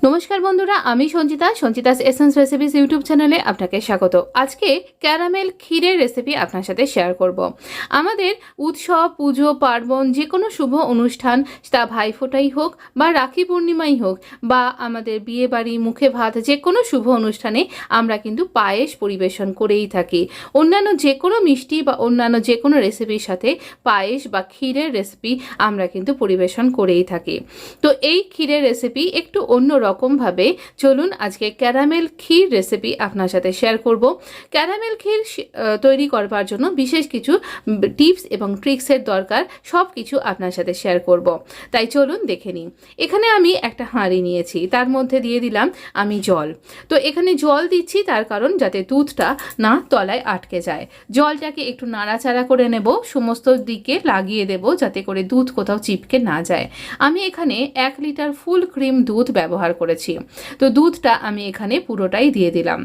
নমস্কার বন্ধুরা, আমি সঞ্চিতাস এসেন্স রেসিপিস ইউটিউব চ্যানেলে আপনাকে স্বাগত। আজকে ক্যারামেল ক্ষীরের রেসিপি আপনার সাথে শেয়ার করব। আমাদের উৎসব, পুজো, পার্বণ, যে কোনো শুভ অনুষ্ঠান, তা ভাইফোঁটাই হোক বা রাখি পূর্ণিমাই হোক বা আমাদের বিয়ে বাড়ি, মুখে ভাত, যে কোনো শুভ অনুষ্ঠানে আমরা কিন্তু পায়েস পরিবেশন করেই থাকি। অন্যান্য যে কোনো মিষ্টি বা অন্যান্য যে কোনো রেসিপির সাথে পায়েস বা ক্ষীরের রেসিপি আমরা কিন্তু পরিবেশন করেই থাকি। তো এই ক্ষীরের রেসিপি একটু অন্য রকমভাবে, চলুন আজকে ক্যারামেল ক্ষীর রেসিপি আপনার সাথে শেয়ার করব। ক্যারামেল ক্ষীর তৈরি করবার জন্য বিশেষ কিছু টিপস এবং ট্রিক্সের দরকার, সব কিছু আপনার সাথে শেয়ার করব। তাই চলুন দেখে নিই। এখানে আমি একটা হাঁড়ি নিয়েছি, তার মধ্যে দিয়ে দিলাম আমি জল। তো এখানে জল দিচ্ছি তার কারণ যাতে দুধটা না তলায় আটকে যায়। জলটাকে একটু নাড়াচাড়া করে নেব, সমস্ত দিকে লাগিয়ে দেব যাতে করে দুধ কোথাও চিপকে না যায়। আমি এখানে 1 লিটার ফুল ক্রিম দুধ ব্যবহার করেছি। তো দুধটা আমি এখানে পুরোটাই দিয়ে দিলাম।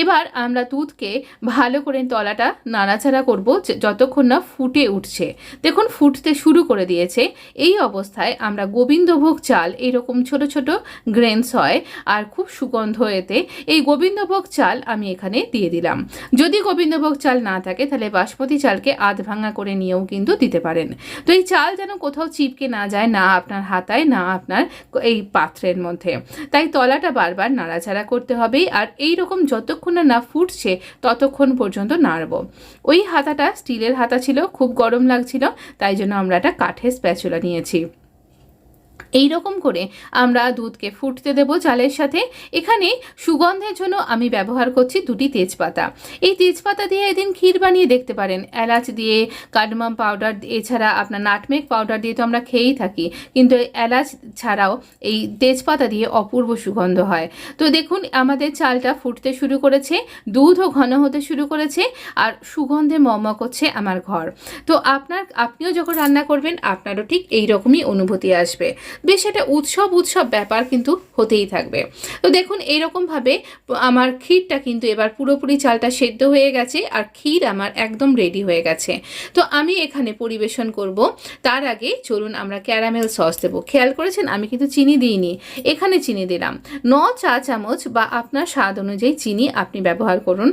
এবার আমরা দুধকে ভালো করে তলাটা নাড়াচাড়া করব যতক্ষণ না ফুটে উঠছে। দেখুন ফুটতে শুরু করে দিয়েছে। এই অবস্থায় আমরা গোবিন্দভোগ চাল, এইরকম ছোট ছোট গ্রেনস হয় আর খুব সুগন্ধ এতে, এই গোবিন্দভোগ চাল আমি এখানে দিয়ে দিলাম। যদি গোবিন্দভোগ চাল না থাকে তাহলে বাসমতি চালকে আধ ভাঙা করে নিয়েও কিন্তু দিতে পারেন। তো এই চাল যেন কোথাও চিপকে না যায়, না আপনার হাতায়, না আপনার এই পাত্রের মধ্যে। তাই তলাটা বারবার নাড়াচাড়া করতে হবে। আর এই রকম যতক্ষণ না ফুটছে ততক্ষণ পর্যন্ত নাড়ব। ওই হাতাটা স্টিলের হাতা ছিল, খুব গরম লাগছিল, তাই জন্য আমরা একটা কাঠের স্প্যাচুলা নিয়েছি। এই রকম করে আমরা দুধকে ফুটতে দেব চালের সাথে। এখানে সুগন্ধের জন্য আমি ব্যবহার করছি 2টি তেজপাতা। এই তেজপাতা দিয়ে এদিন ক্ষীর বানিয়ে দেখতে পারেন। এলাচ দিয়ে, কার্ডামাম পাউডার, এছাড়া আপনার নাটমেগ পাউডার দিয়ে তো আমরা খেয়েই থাকি, কিন্তু এলাচ ছাড়াও এই তেজপাতা দিয়ে অপূর্ব সুগন্ধ হয়। তো দেখুন আমাদের চালটা ফুটতে শুরু করেছে, দুধও ঘন হতে শুরু করেছে, আর সুগন্ধে মম করছে আমার ঘর। তো আপনিও যখন রান্না করবেন আপনারও ঠিক এই রকমই অনুভূতি আসবে। বেশ একটা উৎসব ব্যাপার কিন্তু হতেই থাকবে। তো দেখুন এইরকমভাবে আমার ক্ষীরটা কিন্তু এবার পুরোপুরি চালটা সেদ্ধ হয়ে গেছে আর ক্ষীর আমার একদম রেডি হয়ে গেছে। তো আমি এখানে পরিবেশন করব। তার আগে চলুন আমরা ক্যারামেল সস দেবো। খেয়াল করেছেন আমি কিন্তু চিনি দিইনি, এখানে চিনি দিলাম 9 চা চামচ, বা আপনার স্বাদ অনুযায়ী চিনি আপনি ব্যবহার করুন।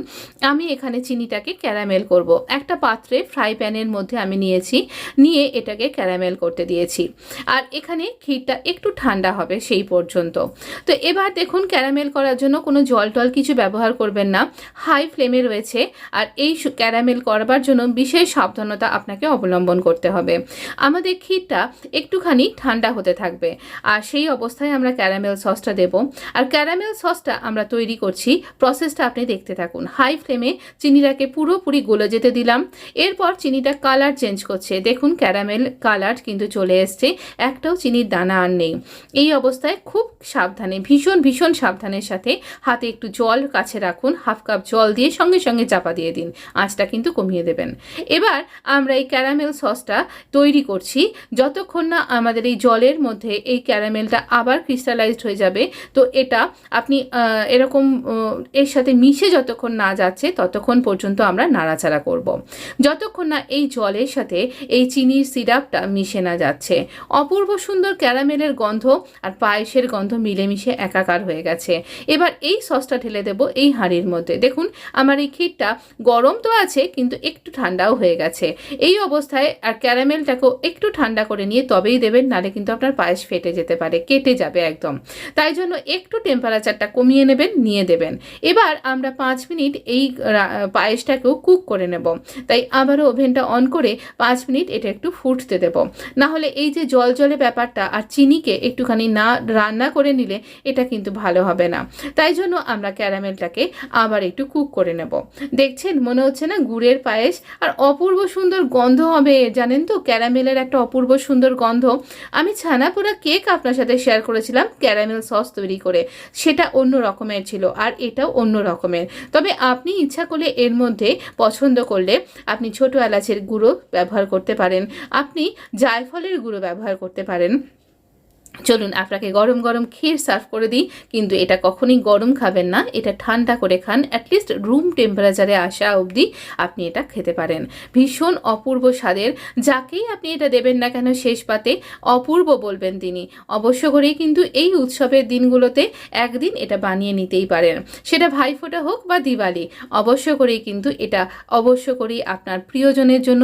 আমি এখানে চিনিটাকে ক্যারামেল করব। একটা পাত্রে ফ্রাই প্যানের মধ্যে আমি নিয়ে এটাকে ক্যারামেল করতে দিয়েছি। আর এখানে ক্ষীরটা একটু ঠান্ডা হবে সেই পর্যন্ত। তো এবার দেখুন ক্যারামেল করার জন্য কোনো জল টল কিছু ব্যবহার করবেন না, হাই ফ্লেমে রয়েছে। আর এই ক্যারামেল করবার জন্য বিশেষ সাবধানতা আপনাকে অবলম্বন করতে হবে। আমাদের ক্ষীরটা একটুখানি ঠান্ডা হতে থাকবে, আর সেই অবস্থায় আমরা ক্যারামেল সসটা দেব। আর ক্যারামেল সসটা আমরা তৈরি করছি, প্রসেসটা আপনি দেখতে থাকুন। হাই ফ্লেমে চিনিটাকে পুরোপুরি গলে যেতে দিলাম। এরপর চিনিটা কালার চেঞ্জ করছে, দেখুন ক্যারামেল কালার কিন্তু চলে এসছে, একটাও চিনির দানা আর নেই। এই অবস্থায় খুব সাবধানে, ভীষণ সাবধানের সাথে হাতে একটু জল কাছে রাখুন, হাফ কাপ জল দিয়ে সঙ্গে সঙ্গে চাপা দিয়ে দিন, আঁচটা কিন্তু কমিয়ে দেবেন। এবার আমরা এই ক্যারামেল সসটা তৈরি করছি যতক্ষণ না আমাদের এই জলের মধ্যে এই ক্যারামেলটা আবার ক্রিস্টালাইজড হয়ে যাবে। তো এটা আপনি এরকম এর সাথে মিশে যতক্ষণ না যাচ্ছে ততক্ষণ পর্যন্ত আমরা নাড়াচাড়া করব, যতক্ষণ না এই জলের সাথে এই চিনির সিরাপটা মিশে না যাচ্ছে। অপূর্ব সুন্দর ক্যারামেলের গন্ধ আর পায়েসের গন্ধ মিলেমিশে একাকার হয়ে গেছে। এবার এই সসটা ঢেলে দেব এই হাঁড়ির মধ্যে। দেখুন আমার এই ক্ষীরটা গরম তো আছে কিন্তু একটু ঠান্ডাও হয়ে গেছে। এই অবস্থায় আর ক্যারামেলটাকেও একটু ঠান্ডা করে নিয়ে তবেই দেবেন, নাহলে কিন্তু আপনার পায়েস ফেটে যেতে পারে, কেটে যাবে একদম। তাই জন্য একটু টেম্পারেচারটা কমিয়ে নেবেন, নিয়ে দেবেন। এবার আমরা 5 মিনিট এই পায়েসটাকেও কুক করে নেব। তাই আবারও ওভেনটা অন করে 5 মিনিট এটা একটু ফুটতে দেব। না হলে এই যে জল ব্যাপারটা আর চিনিকে একটুখানি না রান্না করে নিলে এটা কিন্তু ভালো হবে না। তাই জন্য আমরা ক্যারামেলটাকে আবার একটু কুক করে নেব। দেখছেন মনে হচ্ছে না গুড়ের পায়েস, আর অপূর্ব সুন্দর গন্ধ হবে। জানেন তো ক্যারামেলের একটা অপূর্ব সুন্দর গন্ধ। আমি ছানাপোড়া কেক আপনার সাথে শেয়ার করেছিলাম ক্যারামেল সস তৈরি করে, সেটা অন্য রকমের ছিল আর এটাও অন্য রকমের। তবে আপনি ইচ্ছা করলে এর মধ্যে পছন্দ করলে আপনি ছোট এলাচের গুঁড়ো ব্যবহার করতে পারেন, আপনি জায়ফলের গুঁড়ো ব্যবহার করতে পারেন। চলুন আপনাকে গরম গরম ক্ষীর সার্ভ করে দিই। কিন্তু এটা কখনোই গরম খাবেন না, এটা ঠান্ডা করে খান। অ্যাটলিস্ট রুম টেম্পারেচারে আসা অবধি আপনি এটা খেতে পারেন। ভীষণ অপূর্ব স্বাদের। যাকেই আপনি এটা দেবেন না কেন শেষ পাতে অপূর্ব বলবেন তিনি। অবশ্য করেই কিন্তু এই উৎসবের দিনগুলোতে একদিন এটা বানিয়ে নিতেই পারেন, সেটা ভাইফোঁটা হোক বা দিওয়ালি। অবশ্য করেই কিন্তু এটা অবশ্য করেই আপনার প্রিয়জনের জন্য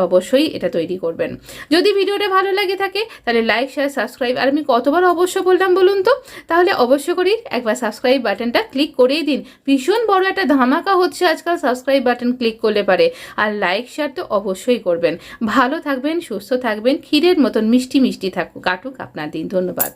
অবশ্যই এটা তৈরি করবেন। যদি ভিডিওটা ভালো লাগে থাকে তাহলে লাইক, শেয়ার, সাবস্ক্রাইব। আর আমি কতবার অবশ্য বললাম বলুন তো? তাহলে অবশ্য করেই একবার সাবস্ক্রাইব বাটনটা ক্লিক করেই দিন। ভীষণ বড় একটা ধামাকা হচ্ছে আজকাল সাবস্ক্রাইব বাটন ক্লিক করলে পারে। আর লাইক শেয়ার তো অবশ্যই করবেন। ভালো থাকবেন, সুস্থ থাকবেন, ক্ষীরের মতন মিষ্টি মিষ্টি কাটুক আপনার দিন। ধন্যবাদ।